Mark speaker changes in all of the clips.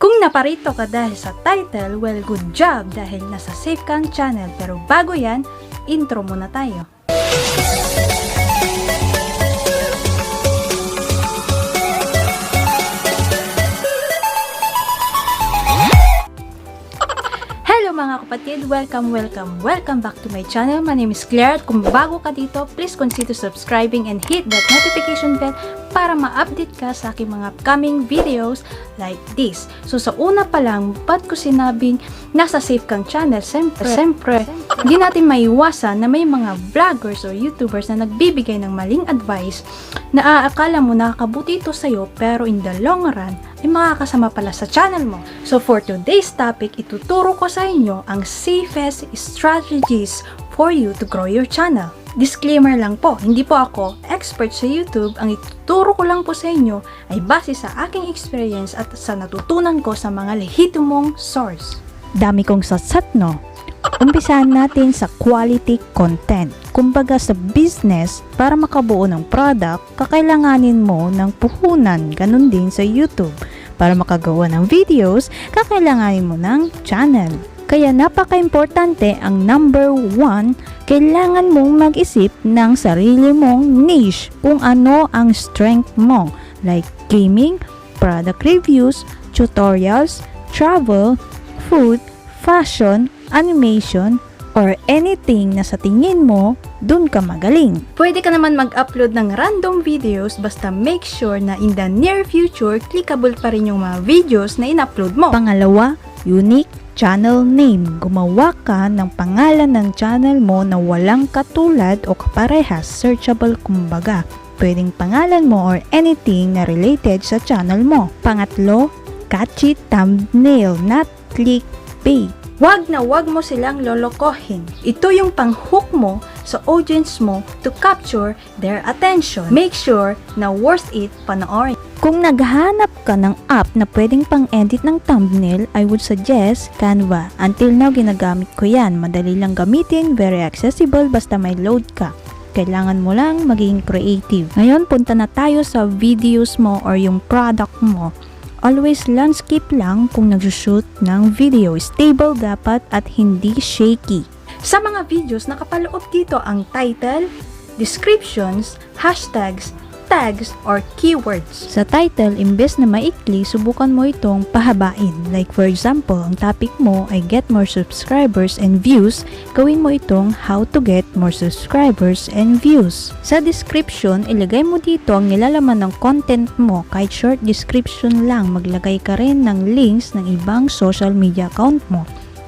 Speaker 1: Kung naparito ka dahil sa title, well, good job dahil nasa safe kang channel. Pero bago yan, intro muna tayo. Hello mga kapatid, welcome back to my channel. My name is Claire at kung bago ka dito, please consider subscribing and hit that notification bell para ma-update ka sa aking mga upcoming videos like this. So sa una pa lang, ba't ko sinabing nasa safe kang channel? Siyempre, hindi natin maiwasan na may mga vloggers or YouTubers na nagbibigay ng maling advice na aakala mo nakakabuti ito sa'yo pero in the long run ay makakasama pala sa channel mo. So for today's topic, ituturo ko sa inyo ang safest strategies for you to grow your channel. Disclaimer lang po, hindi po ako expert sa YouTube. Ang ituturo ko lang po sa inyo ay base sa aking experience at sa natutunan ko sa mga lehitimong source.
Speaker 2: Dami kong satsat, no? Umpisahan natin sa quality content. Kumbaga sa business, para makabuo ng product, kakailanganin mo ng puhunan. Ganun din sa YouTube. Para makagawa ng videos, kakailanganin mo ng channel. Kaya napaka-importante ang number 1, kailangan mong mag-isip ng sarili mong niche kung ano ang strength mo, like gaming, product reviews, tutorials, travel, food, fashion, animation, or anything na sa tingin mo, dun ka magaling.
Speaker 1: Pwede ka naman mag-upload ng random videos basta make sure na in the near future, clickable pa rin yung mga videos na in-upload mo.
Speaker 2: Pangalawa, unique channel name. Gumawa ka ng pangalan ng channel mo na walang katulad o kaparehas, searchable kumbaga. Pwedeng pangalan mo or anything na related sa channel mo. Pangatlo, catchy thumbnail, not clickbait.
Speaker 1: Wag mo silang lolokohin. Ito yung pang-hook mo sa audience mo to capture their attention. Make sure na worth it panoorin.
Speaker 2: Kung naghahanap ka ng app na pwedeng pang-edit ng thumbnail, I would suggest Canva. Until now, ginagamit ko yan. Madali lang gamitin, very accessible, basta may load ka. Kailangan mo lang maging creative. Ngayon, punta na tayo sa videos mo or yung product mo. Always landscape lang kung nagsushoot ng video. Stable dapat at hindi shaky.
Speaker 1: Sa mga videos, nakapaloob dito ang title, descriptions, hashtags, tags, or keywords.
Speaker 2: Sa title, imbes na maikli, subukan mo itong pahabain. Like for example, ang topic mo ay get more subscribers and views, gawin mo itong how to get more subscribers and views. Sa description, ilagay mo dito ang nilalaman ng content mo. Kahit short description lang, maglagay ka rin ng links ng ibang social media account mo.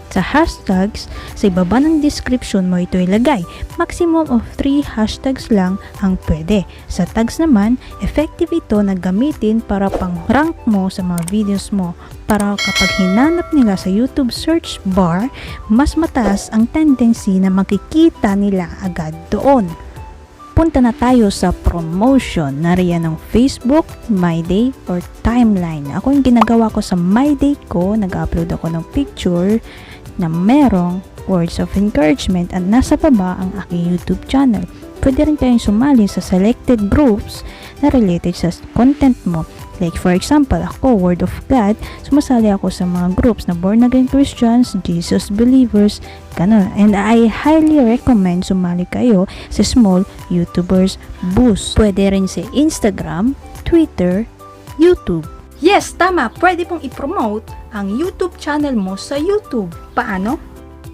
Speaker 2: Sa hashtags, sa ibaba ng description mo ito ilagay. Maximum of 3 hashtags lang ang pwede. Sa tags naman, effective ito na gamitin para pang-rank mo sa mga videos mo. Para kapag hinanap nila sa YouTube search bar, mas mataas ang tendency na makikita nila agad doon. Punta na tayo sa promotion. Nariyan ng Facebook, My Day, or Timeline. Ako yung ginagawa ko sa My Day ko, nag-upload ako ng picture na merong words of encouragement at nasa baba ang aking YouTube channel. Pwede rin kayong sumali sa selected groups na related sa content mo. Like for example, ako, Word of God, sumasali ako sa mga groups na Born Again Christians, Jesus Believers, ganun. And I highly recommend sumali kayo sa Small YouTubers Boost. Pwede rin sa Instagram, Twitter, YouTube.
Speaker 1: Yes, tama. Pwede pong i-promote ang YouTube channel mo sa YouTube. Paano?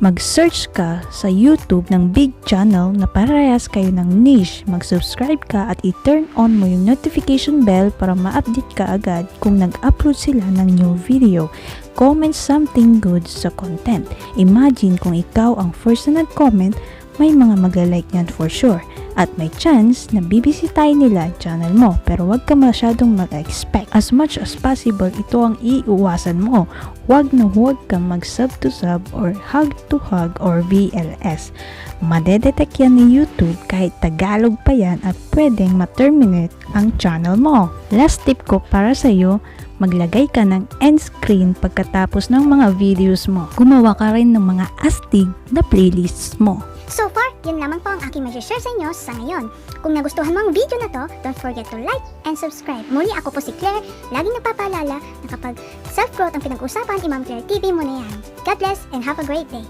Speaker 2: Mag-search ka sa YouTube ng big channel na parehas kayo ng niche. Mag-subscribe ka at i-turn on mo yung notification bell para ma-update ka agad kung nag-upload sila ng new video. Comment something good sa content. Imagine kung ikaw ang first na nag-comment, may mga magla-like yan for sure. At may chance na bibisitahin nila ang channel mo. Pero wag ka masyadong mag-expect. As much as possible, ito ang iiwasan mo. Wag na huwag kang mag-sub to sub or hug to hug or VLS. Madedetect yan ni YouTube kahit Tagalog pa yan at pwedeng ma-terminate ang channel mo. Last tip ko para sa'yo, maglagay ka ng end screen pagkatapos ng mga videos mo. Gumawa ka rin ng mga astig na playlists mo.
Speaker 3: So far, yun lamang po ang aking share sa inyo sa ngayon. Kung nagustuhan mo ang video na to, don't forget to like and subscribe. Muli ako po si Claire, laging nagpapaalala na kapag self-growth ang pinag-usapan, MamClaireTV mo na yan. God bless and have a great day.